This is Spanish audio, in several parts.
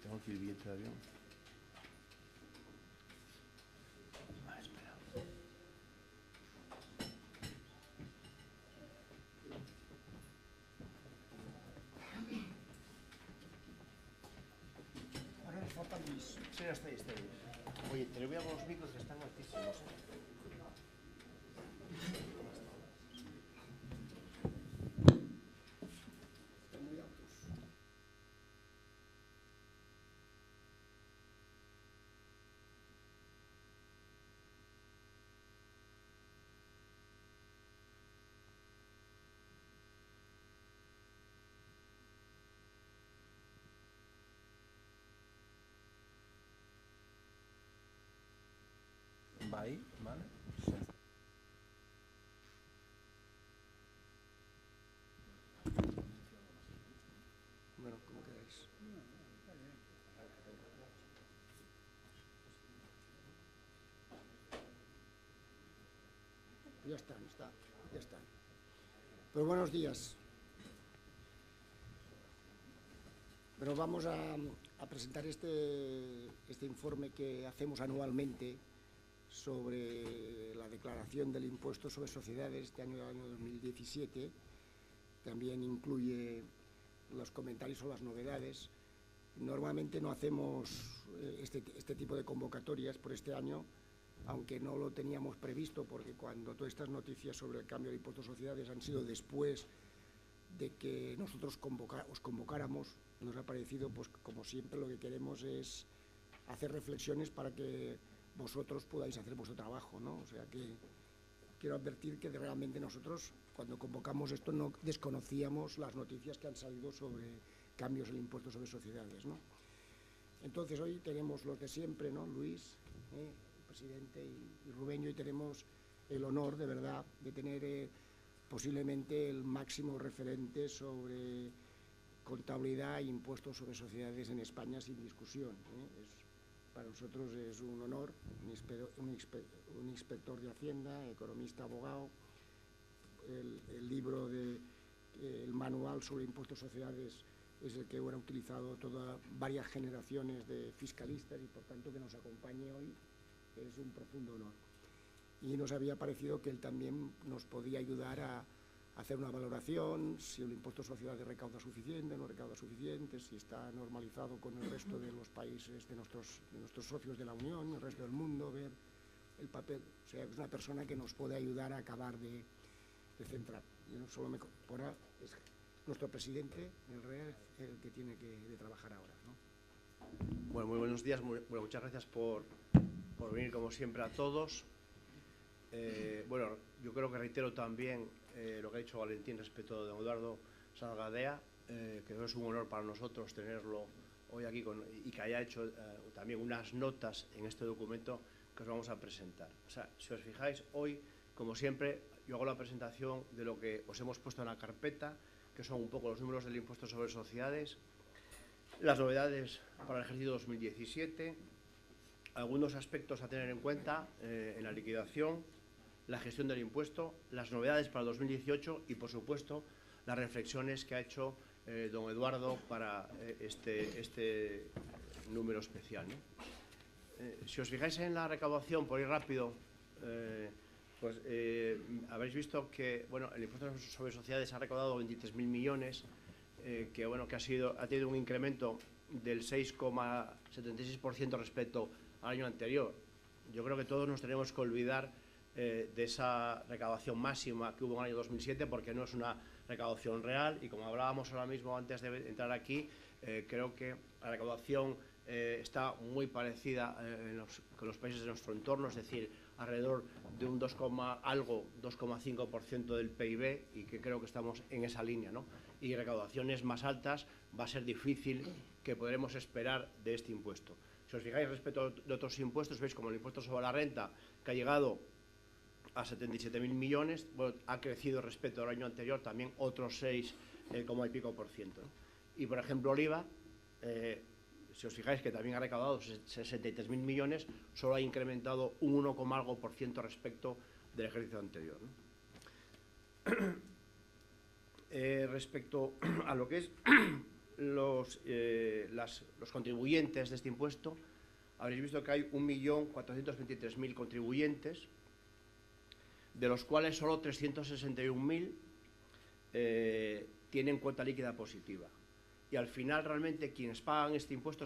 Tengo aquí el billete de avión. Espera. Ahora nos falta Luis. Sí, ya está ahí, está ahí. Oye, te le voy a los micros que están altísimos, ¿eh? Están muy altos. Va ahí, ¿vale? Bueno, como queráis. Ya están, ya están. Pues buenos días. Pero vamos a presentar este informe que hacemos anualmente sobre la declaración del impuesto sobre sociedades este año, del año 2017. También incluye los comentarios o las novedades. Normalmente no hacemos este tipo de convocatorias por este año, aunque no lo teníamos previsto, porque cuando todas estas noticias sobre el cambio de impuestos a sociedades han sido después de que nosotros os convocáramos, nos ha parecido, pues como siempre, lo que queremos es hacer reflexiones para que vosotros podáis hacer vuestro trabajo, ¿no? O sea que quiero advertir que realmente nosotros, cuando convocamos esto, no desconocíamos las noticias que han salido sobre cambios en el impuesto sobre sociedades, ¿no? Entonces hoy tenemos los de siempre, ¿no? Luis, el presidente, y Rubén, y hoy tenemos el honor, de verdad, de tener posiblemente el máximo referente sobre contabilidad e impuestos sobre sociedades en España, sin discusión, ¿eh? Para nosotros es un honor, un inspector de Hacienda, economista, abogado. El libro, el manual sobre impuestos a sociedades es el que ha utilizado varias generaciones de fiscalistas, y por tanto que nos acompañe hoy es un profundo honor. Y nos había parecido que él también nos podía ayudar a hacer una valoración, si el impuesto a sociedades recauda suficiente, no recauda suficiente, si está normalizado con el resto de los países de nuestros socios de la Unión, el resto del mundo, ver el papel. O sea, es una persona que nos puede ayudar a acabar de centrar. Yo no solo es nuestro presidente, el rey, el que tiene de trabajar ahora, ¿no? Bueno, muy buenos días. Muchas gracias por venir, como siempre, a todos. Bueno, yo creo que reitero también lo que ha dicho Valentín respecto de don Eduardo Salgadea, que creo que es un honor para nosotros tenerlo hoy aquí y que haya hecho también unas notas en este documento que os vamos a presentar. O sea, si os fijáis, hoy, como siempre, yo hago la presentación de lo que os hemos puesto en la carpeta, que son un poco los números del impuesto sobre sociedades, las novedades para el ejercicio 2017, algunos aspectos a tener en cuenta en la liquidación, la gestión del impuesto, las novedades para el 2018 y, por supuesto, las reflexiones que ha hecho don Eduardo para este número especial, ¿no? Si os fijáis en la recaudación, por ir rápido, pues habréis visto que el impuesto sobre sociedades ha recaudado 23.000 millones, que ha tenido un incremento del 6,76% respecto al año anterior. Yo creo que todos nos tenemos que olvidar de esa recaudación máxima que hubo en el año 2007, porque no es una recaudación real, y como hablábamos ahora mismo antes de entrar aquí, creo que la recaudación está muy parecida con los países de nuestro entorno, es decir, alrededor de un 2,5% del PIB, y que creo que estamos en esa línea, ¿no? Y recaudaciones más altas va a ser difícil que podremos esperar de este impuesto. Si os fijáis respecto de otros impuestos, veis como el impuesto sobre la renta, que ha llegado a 77.000 millones, ha crecido respecto al año anterior también otros 6, y pico por ciento, ¿no? Y, por ejemplo, el IVA, si os fijáis que también ha recaudado 63.000 millones, solo ha incrementado un 1, algo por ciento respecto del ejercicio anterior, ¿no? Respecto a lo que es los contribuyentes de este impuesto, habréis visto que hay 1.423.000 contribuyentes, de los cuales solo 361.000 tienen cuota líquida positiva. Y al final, realmente, quienes pagan este impuesto,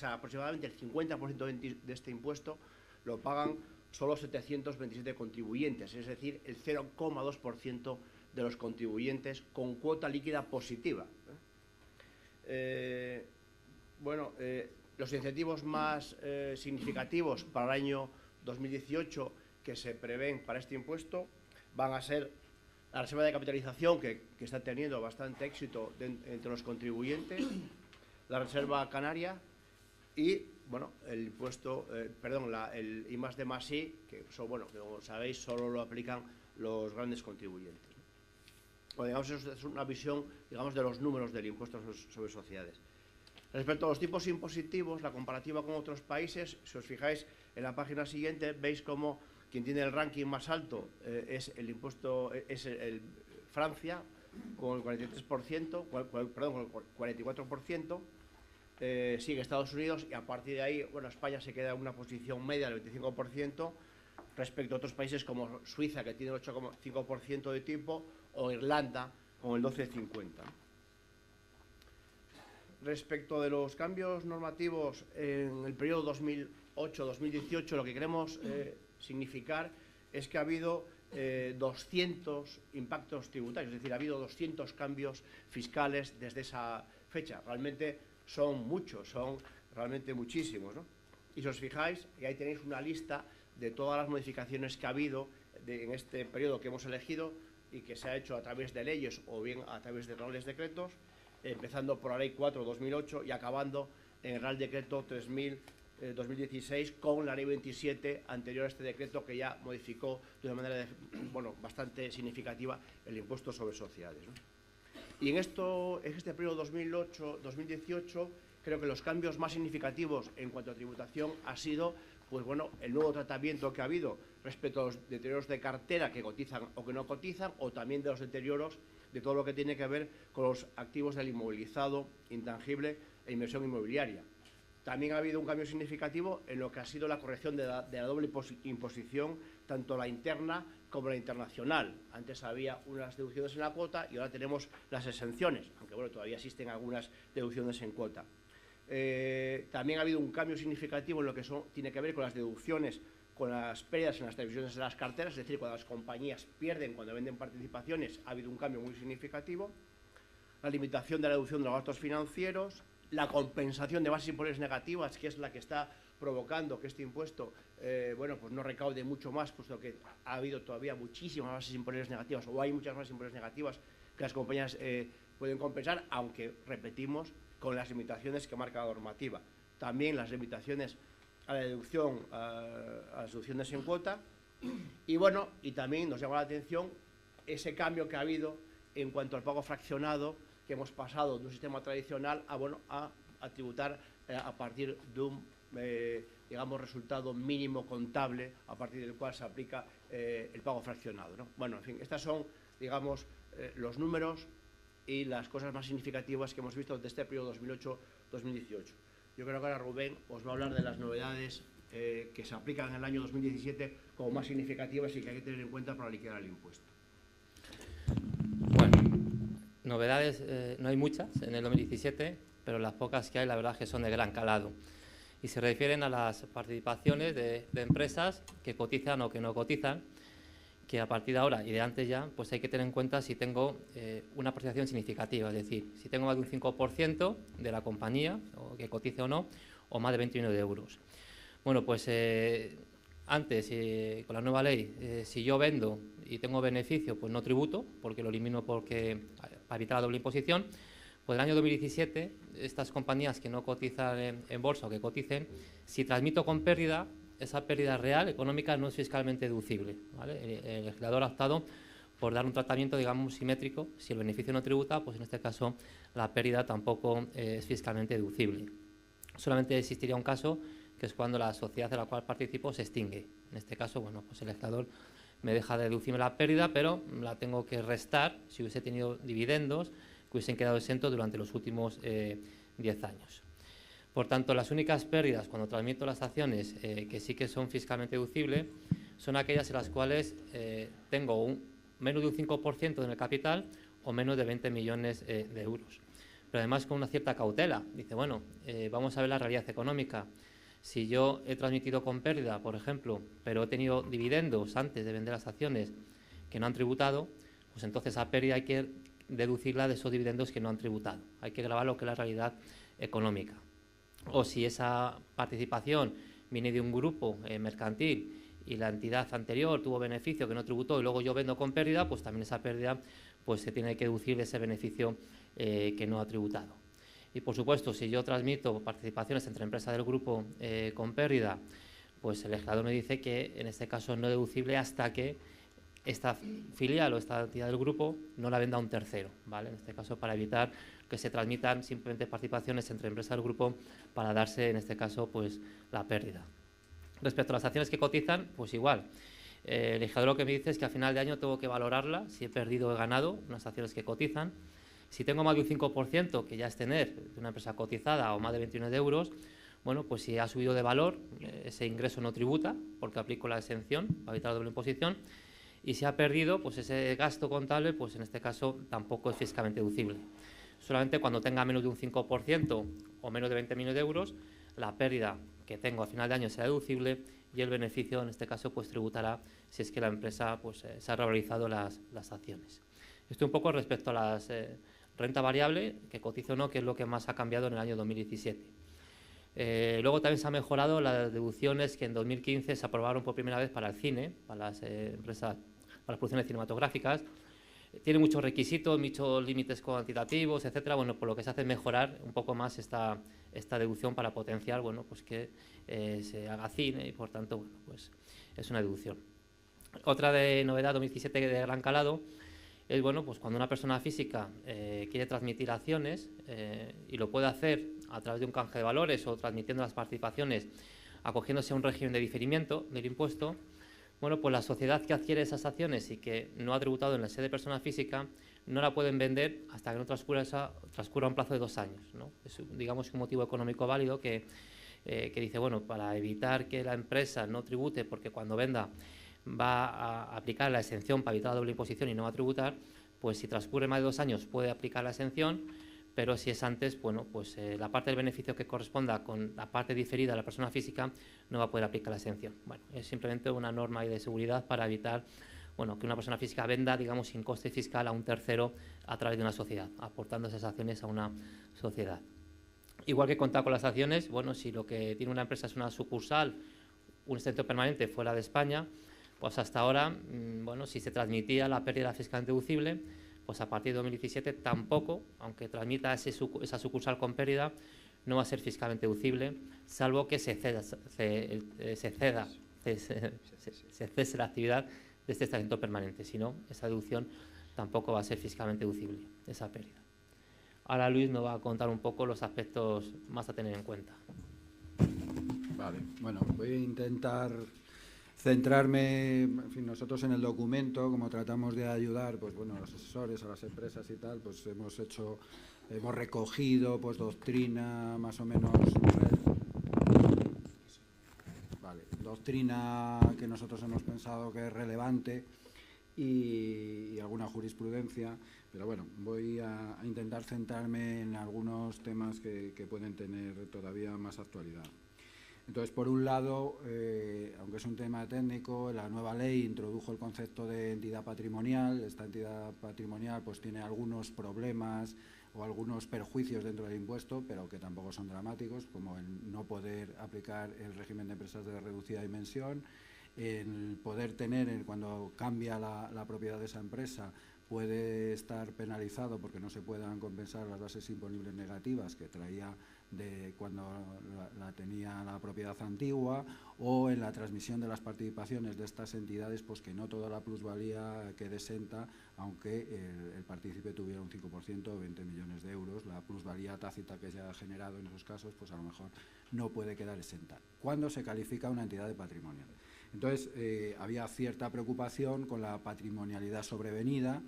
aproximadamente el 50% de este impuesto lo pagan solo 727 contribuyentes, es decir, el 0,2% de los contribuyentes con cuota líquida positiva. Los incentivos más significativos para el año 2018 que se prevén para este impuesto van a ser la reserva de capitalización, que está teniendo bastante éxito entre los contribuyentes, la reserva canaria y, bueno, el impuesto, el I+D+I, que como sabéis, solo lo aplican los grandes contribuyentes. Bueno, digamos, es una visión, digamos, de los números del impuesto sobre sociedades. Respecto a los tipos impositivos, la comparativa con otros países, si os fijáis en la página siguiente, veis cómo quien tiene el ranking más alto es el impuesto, Francia, con el 43%, con el 44%, sigue Estados Unidos y a partir de ahí, bueno, España se queda en una posición media del 25%, respecto a otros países como Suiza, que tiene el 8,5% de tipo, o Irlanda, con el 12,50%. Respecto de los cambios normativos en el periodo 2008-2018, lo que queremos significar es que ha habido 200 impactos tributarios, es decir, ha habido 200 cambios fiscales desde esa fecha. Realmente son muchos, son realmente muchísimos, ¿no? Y si os fijáis, y ahí tenéis una lista de todas las modificaciones que ha habido en este periodo que hemos elegido y que se ha hecho a través de leyes o bien a través de reales decretos, empezando por la Ley 4/2008 y acabando en el Real Decreto 3000/2016 con la Ley 27 anterior a este decreto, que ya modificó de una manera bastante significativa el impuesto sobre sociedades, ¿no? Y en este periodo 2008-2018 creo que los cambios más significativos en cuanto a tributación ha sido el nuevo tratamiento que ha habido respecto a los deterioros de cartera que cotizan o que no cotizan, o también de los deterioros de todo lo que tiene que ver con los activos del inmovilizado, intangible e inversión inmobiliaria. También ha habido un cambio significativo en lo que ha sido la corrección de la doble imposición, tanto la interna como la internacional. Antes había unas deducciones en la cuota y ahora tenemos las exenciones, aunque todavía existen algunas deducciones en cuota. También ha habido un cambio significativo en lo que tiene que ver con las deducciones, con las pérdidas en las televisiones de las carteras, es decir, cuando las compañías pierden, cuando venden participaciones, ha habido un cambio muy significativo. La limitación de la deducción de los gastos financieros, la compensación de bases imponibles negativas, que es la que está provocando que este impuesto no recaude mucho más, puesto que ha habido todavía muchísimas bases imponibles negativas, o hay muchas bases imponibles negativas que las compañías pueden compensar, aunque, repetimos, con las limitaciones que marca la normativa. También las limitaciones a la deducción, a las deducciones en cuota, y también nos llama la atención ese cambio que ha habido en cuanto al pago fraccionado, que hemos pasado de un sistema tradicional a tributar a partir de un resultado mínimo contable, a partir del cual se aplica el pago fraccionado, ¿no? Bueno, en fin, estas son, digamos, los números y las cosas más significativas que hemos visto desde este periodo 2008-2018. Yo creo que ahora Rubén os va a hablar de las novedades que se aplican en el año 2017 como más significativas y que hay que tener en cuenta para liquidar el impuesto. Bueno, novedades no hay muchas en el 2017, pero las pocas que hay, la verdad es que son de gran calado. Y se refieren a las participaciones de empresas que cotizan o que no cotizan, que a partir de ahora y de antes ya, pues hay que tener en cuenta si tengo una participación significativa, es decir, si tengo más de un 5% de la compañía, o que cotice o no, o más de 20 millones de euros. Bueno, pues antes, con la nueva ley, si yo vendo y tengo beneficio, pues no tributo, porque lo elimino para evitar la doble imposición. Pues el año 2017, estas compañías que no cotizan en bolsa o que coticen, si transmito con pérdida, esa pérdida real, económica, no es fiscalmente deducible, ¿vale? El legislador ha optado por dar un tratamiento, digamos, simétrico. Si el beneficio no tributa, pues en este caso la pérdida tampoco es fiscalmente deducible. Solamente existiría un caso, que es cuando la sociedad de la cual participo se extingue. En este caso, bueno, pues el legislador me deja de deducirme la pérdida, pero la tengo que restar si hubiese tenido dividendos, que hubiesen quedado exentos durante los últimos 10 años. Por tanto, las únicas pérdidas cuando transmito las acciones que sí que son fiscalmente deducibles son aquellas en las cuales tengo menos de un 5% en el capital o menos de 20 millones de euros. Pero además con una cierta cautela. Dice, bueno, vamos a ver la realidad económica. Si yo he transmitido con pérdida, por ejemplo, pero he tenido dividendos antes de vender las acciones que no han tributado, pues entonces esa pérdida hay que deducirla de esos dividendos que no han tributado. Hay que grabar lo que es la realidad económica. O si esa participación viene de un grupo mercantil y la entidad anterior tuvo beneficio que no tributó y luego yo vendo con pérdida, pues también esa pérdida pues se tiene que deducir de ese beneficio que no ha tributado. Y por supuesto, si yo transmito participaciones entre empresas del grupo con pérdida, pues el legislador me dice que en este caso no es deducible hasta que esta filial o esta entidad del grupo no la venda a un tercero, ¿vale? En este caso, para evitar que se transmitan simplemente participaciones entre empresas del grupo para darse, en este caso, pues la pérdida. Respecto a las acciones que cotizan, pues igual. El legislador lo que me dice es que a final de año tengo que valorarla, si he perdido o he ganado, unas acciones que cotizan. Si tengo más de un 5%, que ya es tener de una empresa cotizada o más de 21 euros, bueno, pues si ha subido de valor, ese ingreso no tributa, porque aplico la exención para evitar la doble imposición. Y si ha perdido, pues ese gasto contable, pues en este caso tampoco es fiscalmente deducible. Solamente cuando tenga menos de un 5% o menos de 20 millones de euros, la pérdida que tengo a final de año será deducible y el beneficio, en este caso, pues tributará si es que la empresa pues, se ha revalorizado las acciones. Esto un poco respecto a las renta variable, que cotizo o no, que es lo que más ha cambiado en el año 2017. Luego también se han mejorado las deducciones que en 2015 se aprobaron por primera vez para el cine, para las empresas, para las producciones cinematográficas. Tiene muchos requisitos, muchos límites cuantitativos, etcétera, bueno, por lo que se hace mejorar un poco más esta deducción para potenciar, bueno, pues que se haga cine y por tanto, bueno, pues es una deducción. Otra novedad 2017 de gran calado es, bueno, pues cuando una persona física quiere transmitir acciones y lo puede hacer a través de un canje de valores o transmitiendo las participaciones acogiéndose a un régimen de diferimiento del impuesto, bueno, pues la sociedad que adquiere esas acciones y que no ha tributado en la sede de persona física no la pueden vender hasta que no transcurra un plazo de 2 años, ¿no? Es, digamos, un motivo económico válido que dice, bueno, para evitar que la empresa no tribute, porque cuando venda va a aplicar la exención para evitar la doble imposición y no va a tributar, pues si transcurre más de 2 años puede aplicar la exención, pero si es antes, bueno, pues la parte del beneficio que corresponda con la parte diferida de la persona física no va a poder aplicar la exención. Bueno, es simplemente una norma de seguridad para evitar, bueno, que una persona física venda, digamos, sin coste fiscal a un tercero a través de una sociedad, aportando esas acciones a una sociedad. Igual que contar con las acciones, bueno, si lo que tiene una empresa es una sucursal, un exento permanente fuera de España, pues hasta ahora, bueno, si se transmitía la pérdida fiscalmente deducible, pues a partir de 2017 tampoco, aunque transmita esa sucursal con pérdida, no va a ser fiscalmente deducible, salvo que se cese la actividad de este establecimiento permanente. Si no, esa deducción tampoco va a ser fiscalmente deducible, esa pérdida. Ahora Luis nos va a contar un poco los aspectos más a tener en cuenta. Vale, bueno, voy a intentar centrarme, en fin, nosotros en el documento, como tratamos de ayudar, pues bueno, a los asesores, a las empresas y tal, pues hemos recogido, pues doctrina más o menos, vale, doctrina que nosotros hemos pensado que es relevante y alguna jurisprudencia, pero bueno, voy a intentar centrarme en algunos temas que pueden tener todavía más actualidad. Entonces, por un lado, aunque es un tema técnico, la nueva ley introdujo el concepto de entidad patrimonial. Esta entidad patrimonial pues tiene algunos problemas o algunos perjuicios dentro del impuesto, pero que tampoco son dramáticos, como el no poder aplicar el régimen de empresas de reducida dimensión, el poder tener, cuando cambia la propiedad de esa empresa, puede estar penalizado porque no se puedan compensar las bases imponibles negativas que traía de cuando la tenía la propiedad antigua, o en la transmisión de las participaciones de estas entidades, pues que no toda la plusvalía quede exenta, aunque el partícipe tuviera un 5% o 20 millones de euros. La plusvalía tácita que se ha generado en esos casos, pues a lo mejor no puede quedar exenta. ¿Cuándo se califica una entidad de patrimonial? Entonces, había cierta preocupación con la patrimonialidad sobrevenida,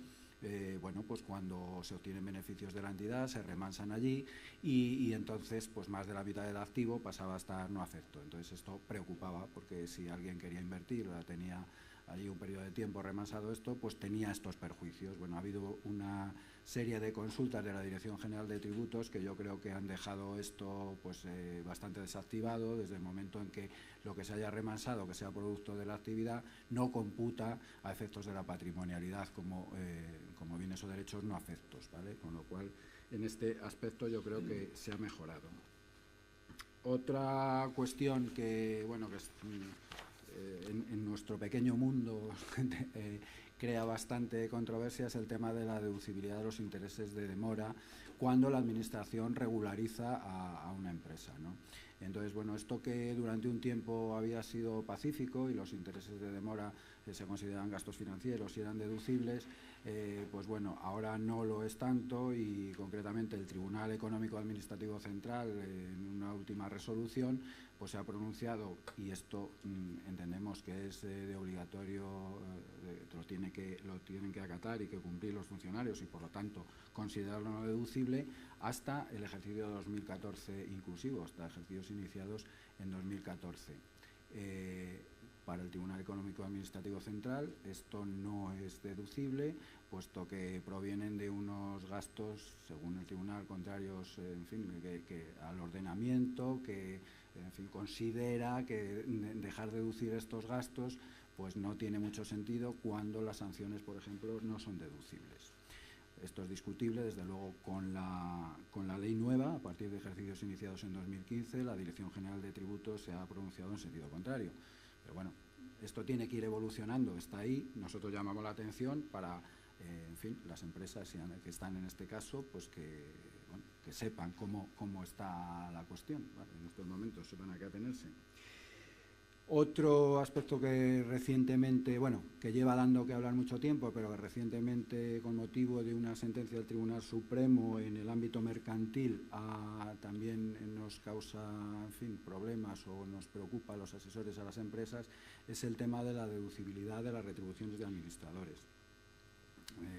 bueno, pues cuando se obtienen beneficios de la entidad se remansan allí y entonces pues más de la mitad del activo pasaba a estar no afecto. Entonces esto preocupaba, porque si alguien quería invertir o tenía allí un periodo de tiempo remansado esto, pues tenía estos perjuicios. Bueno, ha habido una serie de consultas de la Dirección General de Tributos que yo creo que han dejado esto pues bastante desactivado, desde el momento en que lo que se haya remansado, que sea producto de la actividad, no computa a efectos de la patrimonialidad como bienes o derechos no afectos, ¿vale? Con lo cual, en este aspecto yo creo que se ha mejorado. Otra cuestión que, bueno, que es, en nuestro pequeño mundo crea bastante controversia es el tema de la deducibilidad de los intereses de demora cuando la Administración regulariza a una empresa, ¿no? Entonces, bueno, esto que durante un tiempo había sido pacífico y los intereses de demora se consideraban gastos financieros y eran deducibles, pues bueno, ahora no lo es tanto, y concretamente el Tribunal Económico Administrativo Central, en una última resolución, pues se ha pronunciado, y esto entendemos que es de obligatorio, lo tienen que acatar y que cumplir los funcionarios, y por lo tanto considerarlo no deducible hasta el ejercicio 2014 inclusivo, hasta ejercicios iniciados en 2014. Para el Tribunal Económico Administrativo Central esto no es deducible, puesto que provienen de unos gastos, según el Tribunal, contrarios, en fin, que al ordenamiento, que en fin, considera que dejar deducir estos gastos pues no tiene mucho sentido cuando las sanciones, por ejemplo, no son deducibles. Esto es discutible, desde luego, con la ley nueva. A partir de ejercicios iniciados en 2015, la Dirección General de Tributos se ha pronunciado en sentido contrario. Pero bueno, esto tiene que ir evolucionando, está ahí. Nosotros llamamos la atención para, en fin, las empresas que están en este caso, pues que sepan cómo está la cuestión, ¿vale? En estos momentos sepan a qué atenerse. Otro aspecto que recientemente, bueno, que lleva dando que hablar mucho tiempo, pero que recientemente, con motivo de una sentencia del Tribunal Supremo en el ámbito mercantil, también nos causa, en fin, problemas o nos preocupa a los asesores a las empresas, es el tema de la deducibilidad de las retribuciones de administradores.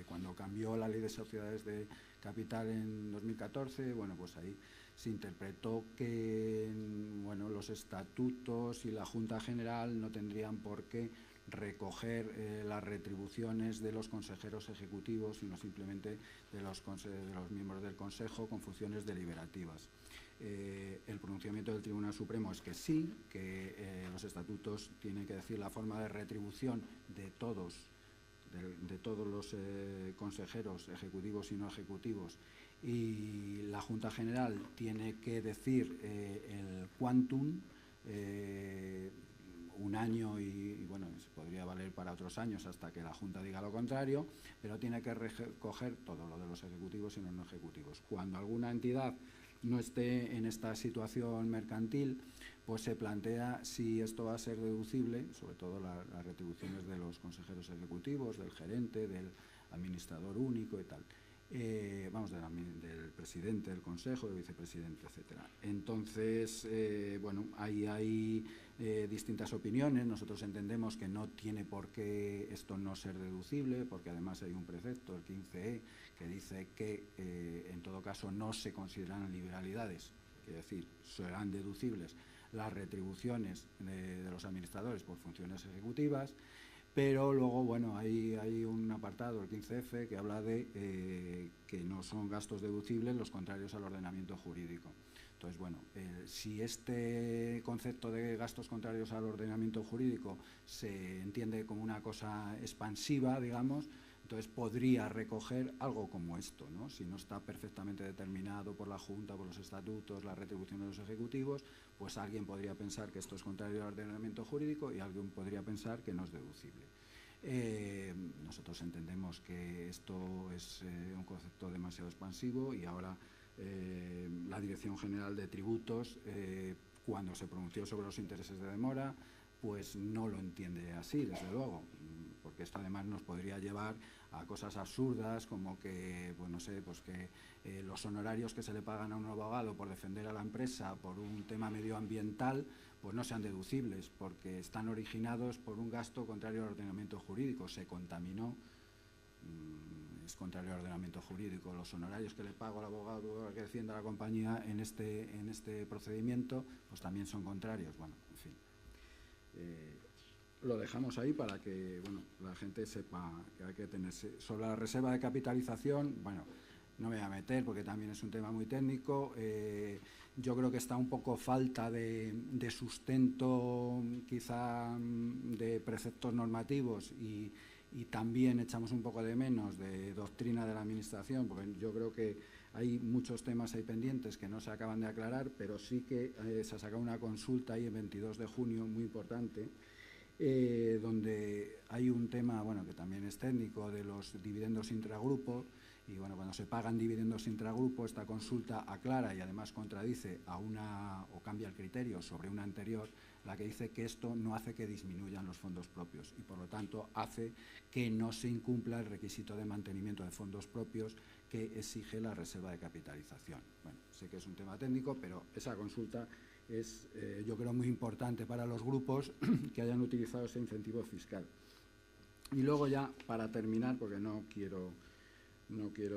Cuando cambió la Ley de Sociedades de Capital en 2014, bueno, pues ahí se interpretó que, bueno, los estatutos y la Junta General no tendrían por qué recoger las retribuciones de los consejeros ejecutivos, sino simplemente de los miembros del Consejo con funciones deliberativas. El pronunciamiento del Tribunal Supremo es que sí, que los estatutos tienen que decir la forma de retribución de todos los consejeros ejecutivos y no ejecutivos, y la Junta General tiene que decir el quantum, un año y bueno, se podría valer para otros años hasta que la Junta diga lo contrario, pero tiene que recoger todo lo de los ejecutivos y los no ejecutivos. Cuando alguna entidad no esté en esta situación mercantil, pues se plantea si esto va a ser deducible, sobre todo las retribuciones de los consejeros ejecutivos, del gerente, del administrador único y tal. Del presidente del consejo, del vicepresidente, etcétera. Entonces, bueno, ahí hay distintas opiniones. Nosotros entendemos que no tiene por qué esto no ser deducible, porque además hay un precepto, el 15E, que dice que en todo caso no se consideran liberalidades, es decir, serán deducibles las retribuciones de los administradores por funciones ejecutivas. Pero luego, bueno, hay un apartado, el 15F, que habla de que no son gastos deducibles los contrarios al ordenamiento jurídico. Entonces, bueno, si este concepto de gastos contrarios al ordenamiento jurídico se entiende como una cosa expansiva, digamos, entonces podría recoger algo como esto, ¿no? Si no está perfectamente determinado por la Junta, por los estatutos, la retribución de los ejecutivos, pues alguien podría pensar que esto es contrario al ordenamiento jurídico y alguien podría pensar que no es deducible. Nosotros entendemos que esto es un concepto demasiado expansivo, y ahora la Dirección General de Tributos, cuando se pronunció sobre los intereses de demora, pues no lo entiende así, desde luego, porque esto además nos podría llevar a cosas absurdas, como que, pues no sé, pues que los honorarios que se le pagan a un abogado por defender a la empresa por un tema medioambiental, pues no sean deducibles, porque están originados por un gasto contrario al ordenamiento jurídico. Se contaminó, es contrario al ordenamiento jurídico. Los honorarios que le pago al abogado que defienda a la compañía en este procedimiento, pues también son contrarios. Bueno, en fin. Lo dejamos ahí para que la gente sepa que hay que tenerse. Sobre la reserva de capitalización, bueno, no me voy a meter porque también es un tema muy técnico. Yo creo que está un poco falta de sustento, quizá de preceptos normativos y también echamos un poco de menos de doctrina de la Administración, porque yo creo que hay muchos temas ahí pendientes que no se acaban de aclarar, pero sí que se ha sacado una consulta ahí el 22 de junio muy importante, donde hay un tema que también es técnico, de los dividendos intragrupo. Y cuando se pagan dividendos intragrupo, esta consulta aclara y además contradice o cambia el criterio sobre una anterior, la que dice que esto no hace que disminuyan los fondos propios y por lo tanto hace que no se incumpla el requisito de mantenimiento de fondos propios que exige la reserva de capitalización. Bueno, sé que es un tema técnico, pero esa consulta es, yo creo, muy importante para los grupos que hayan utilizado ese incentivo fiscal. Y luego ya, para terminar, porque no quiero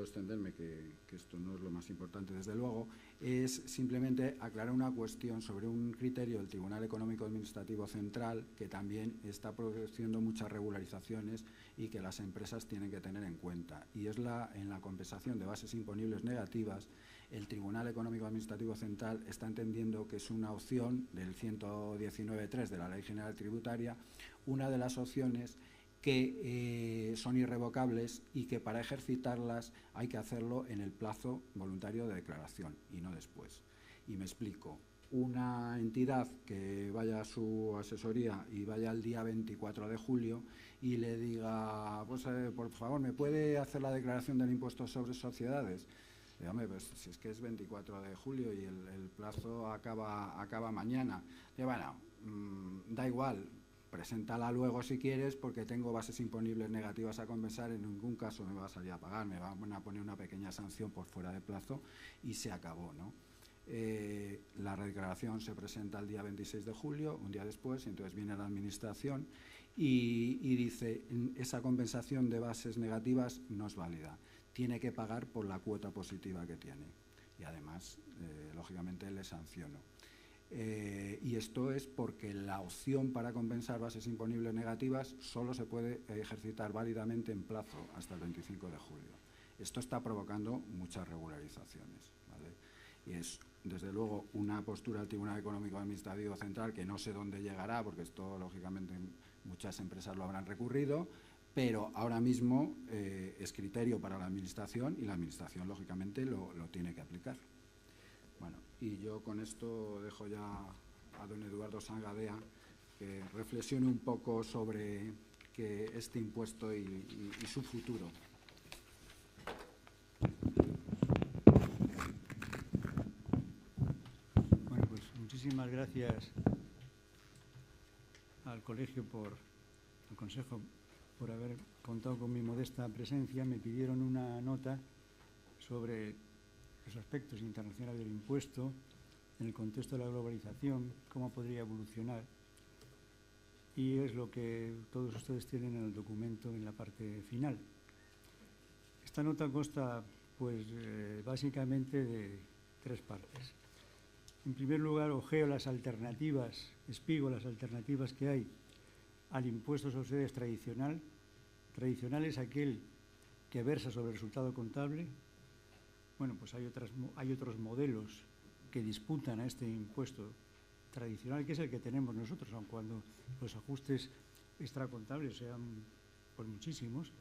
extenderme, que esto no es lo más importante desde luego, es simplemente aclarar una cuestión sobre un criterio del Tribunal Económico Administrativo Central que también está produciendo muchas regularizaciones y que las empresas tienen que tener en cuenta. Y es en la compensación de bases imponibles negativas, el Tribunal Económico Administrativo Central está entendiendo que es una opción del 119.3 de la Ley General Tributaria, una de las opciones que son irrevocables y que para ejercitarlas hay que hacerlo en el plazo voluntario de declaración y no después. Y me explico. Una entidad que vaya a su asesoría y vaya el día 24 de julio y le diga, pues por favor, ¿me puede hacer la declaración del impuesto sobre sociedades? Hombre, pues si es que es 24 de julio y el plazo acaba mañana. Bueno, da igual. Preséntala luego si quieres, porque tengo bases imponibles negativas a compensar, en ningún caso me va a salir a pagar, me van a poner una pequeña sanción por fuera de plazo y se acabó, ¿no? La redeclaración se presenta el día 26 de julio, un día después, y entonces viene la Administración y dice, esa compensación de bases negativas no es válida, tiene que pagar por la cuota positiva que tiene y además, lógicamente, le sanciono. Y esto es porque la opción para compensar bases imponibles negativas solo se puede ejercitar válidamente en plazo hasta el 25 de julio. Esto está provocando muchas regularizaciones, ¿vale? Y es, desde luego, una postura del Tribunal Económico Administrativo Central que no sé dónde llegará, porque esto, lógicamente, muchas empresas lo habrán recurrido, pero ahora mismo es criterio para la Administración y la Administración, lógicamente, lo tiene que aplicar. Bueno, y yo con esto dejo ya a don Eduardo Sangadea que reflexione un poco sobre este impuesto y su futuro. Bueno, pues muchísimas gracias al colegio, al consejo, por haber contado con mi modesta presencia. Me pidieron una nota sobre los aspectos internacionales del impuesto en el contexto de la globalización, cómo podría evolucionar, y es lo que todos ustedes tienen en el documento en la parte final. Esta nota consta, pues, básicamente de tres partes. En primer lugar, ojeo las alternativas, espigo las alternativas que hay al impuesto sobre sociedades tradicional. Tradicional es aquel que versa sobre el resultado contable. Bueno, pues hay otros modelos que disputan a este impuesto tradicional, que es el que tenemos nosotros, aun cuando los ajustes extracontables sean, pues, muchísimos.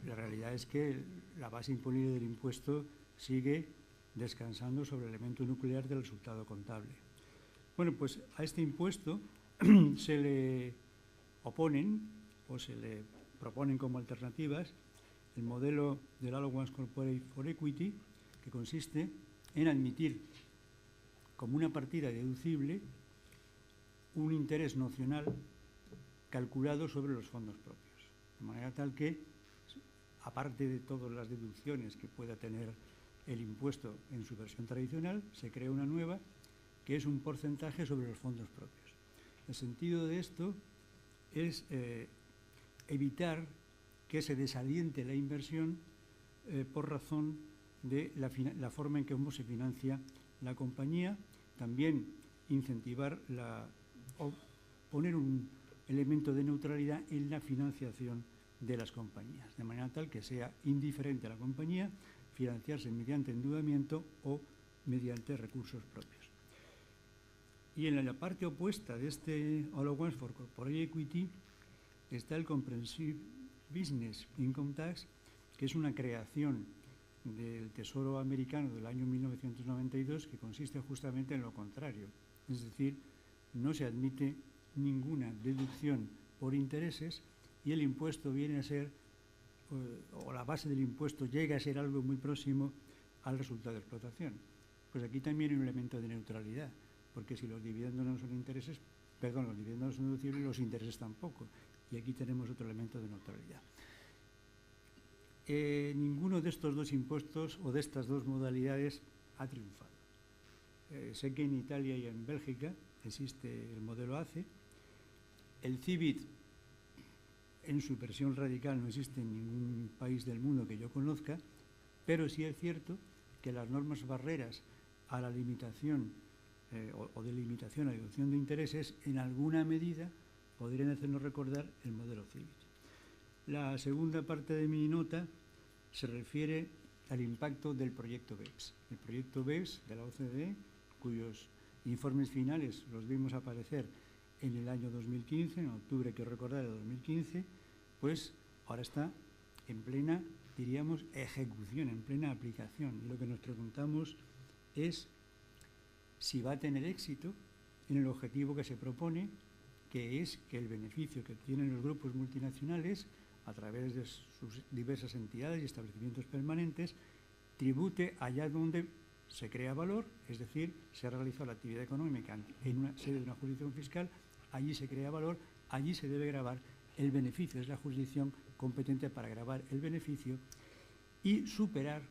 La realidad es que la base imponible del impuesto sigue descansando sobre el elemento nuclear del resultado contable. Bueno, pues a este impuesto se le oponen o se le proponen como alternativas el modelo del Allowance Corporate for Equity, que consiste en admitir como una partida deducible un interés nocional calculado sobre los fondos propios, de manera tal que, aparte de todas las deducciones que pueda tener el impuesto en su versión tradicional, se crea una nueva que es un porcentaje sobre los fondos propios. El sentido de esto es evitar que se desaliente la inversión por razón de la forma en que se financia la compañía. También incentivar o poner un elemento de neutralidad en la financiación de las compañías, de manera tal que sea indiferente a la compañía financiarse mediante endeudamiento o mediante recursos propios. Y en la parte opuesta de este Allowance for Corporate Equity está el Comprehensive Business Income Tax, que es una creación del Tesoro americano del año 1992 que consiste justamente en lo contrario. Es decir, no se admite ninguna deducción por intereses y el impuesto viene a ser, o la base del impuesto llega a ser algo muy próximo al resultado de explotación. Pues aquí también hay un elemento de neutralidad, porque si los dividendos no son intereses, perdón, los dividendos no son deducibles, los intereses tampoco. Y aquí tenemos otro elemento de neutralidad. Ninguno de estos dos impuestos o de estas dos modalidades ha triunfado. Sé que en Italia y en Bélgica existe el modelo ACE. El CIBIT, en su versión radical, no existe en ningún país del mundo que yo conozca, pero sí es cierto que las normas barreras a la limitación o de limitación a la deducción de intereses, en alguna medida podrían hacernos recordar el modelo CIBIT. La segunda parte de mi nota se refiere al impacto del proyecto BEPS. El proyecto BEPS de la OCDE, cuyos informes finales los vimos aparecer en el año 2015, en octubre, quiero recordar, de 2015, pues ahora está en plena, diríamos, ejecución, en plena aplicación. Y lo que nos preguntamos es si va a tener éxito en el objetivo que se propone, que es que el beneficio que obtienen los grupos multinacionales a través de sus diversas entidades y establecimientos permanentes tribute allá donde se crea valor, es decir, se ha realizado la actividad económica en una sede de una jurisdicción fiscal, allí se crea valor, allí se debe gravar el beneficio, es la jurisdicción competente para gravar el beneficio y superar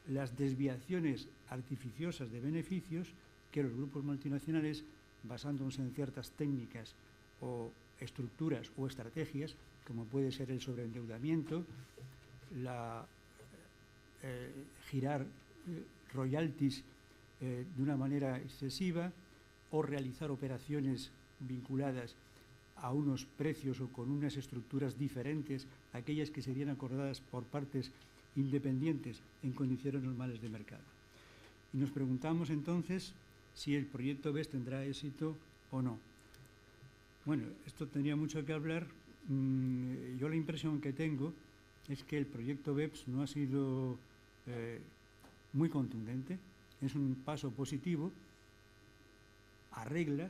las desviaciones artificiosas de beneficios que los grupos multinacionales, basándose en ciertas técnicas o estructuras o estrategias, como puede ser el sobreendeudamiento, girar royalties de una manera excesiva o realizar operaciones vinculadas a unos precios o con unas estructuras diferentes a aquellas que serían acordadas por partes independientes en condiciones normales de mercado. Y nos preguntamos entonces si el proyecto BEPS tendrá éxito o no. Bueno, esto tendría mucho que hablar. Yo la impresión que tengo es que el proyecto BEPS no ha sido muy contundente, es un paso positivo, arregla,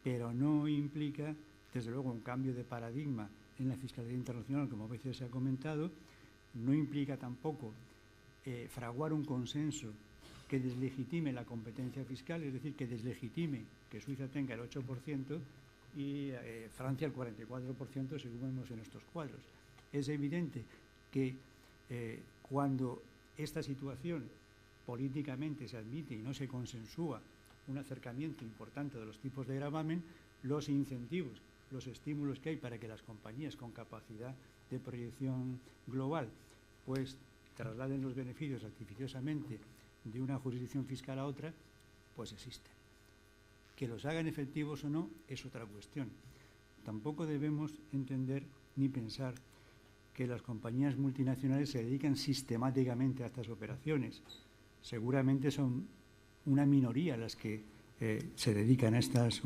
pero no implica, desde luego, un cambio de paradigma en la fiscalidad internacional, como a veces se ha comentado, no implica tampoco fraguar un consenso que deslegitime la competencia fiscal, es decir, que deslegitime que Suiza tenga el 8% y Francia el 44%, según vemos en estos cuadros. Es evidente que cuando esta situación políticamente se admite y no se consensúa un acercamiento importante de los tipos de gravamen, los incentivos, los estímulos que hay para que las compañías con capacidad de proyección global pues trasladen los beneficios artificiosamente de una jurisdicción fiscal a otra, pues existen. Que los hagan efectivos o no es otra cuestión. Tampoco debemos entender ni pensar que las compañías multinacionales se dedican sistemáticamente a estas operaciones. Seguramente son una minoría las que se dedican a estas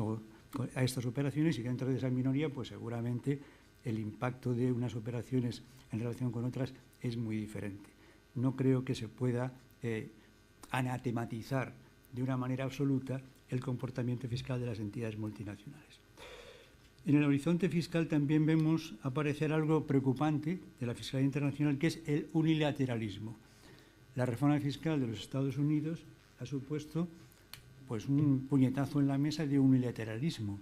operaciones y dentro de esa minoría pues seguramente el impacto de unas operaciones en relación con otras es muy diferente. No creo que se pueda anatematizar de una manera absoluta el comportamiento fiscal de las entidades multinacionales. En el horizonte fiscal también vemos aparecer algo preocupante de la fiscalidad internacional, que es el unilateralismo. La reforma fiscal de los Estados Unidos ha supuesto pues, un puñetazo en la mesa de unilateralismo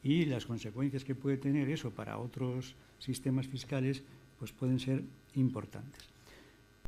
y las consecuencias que puede tener eso para otros sistemas fiscales pues, pueden ser importantes.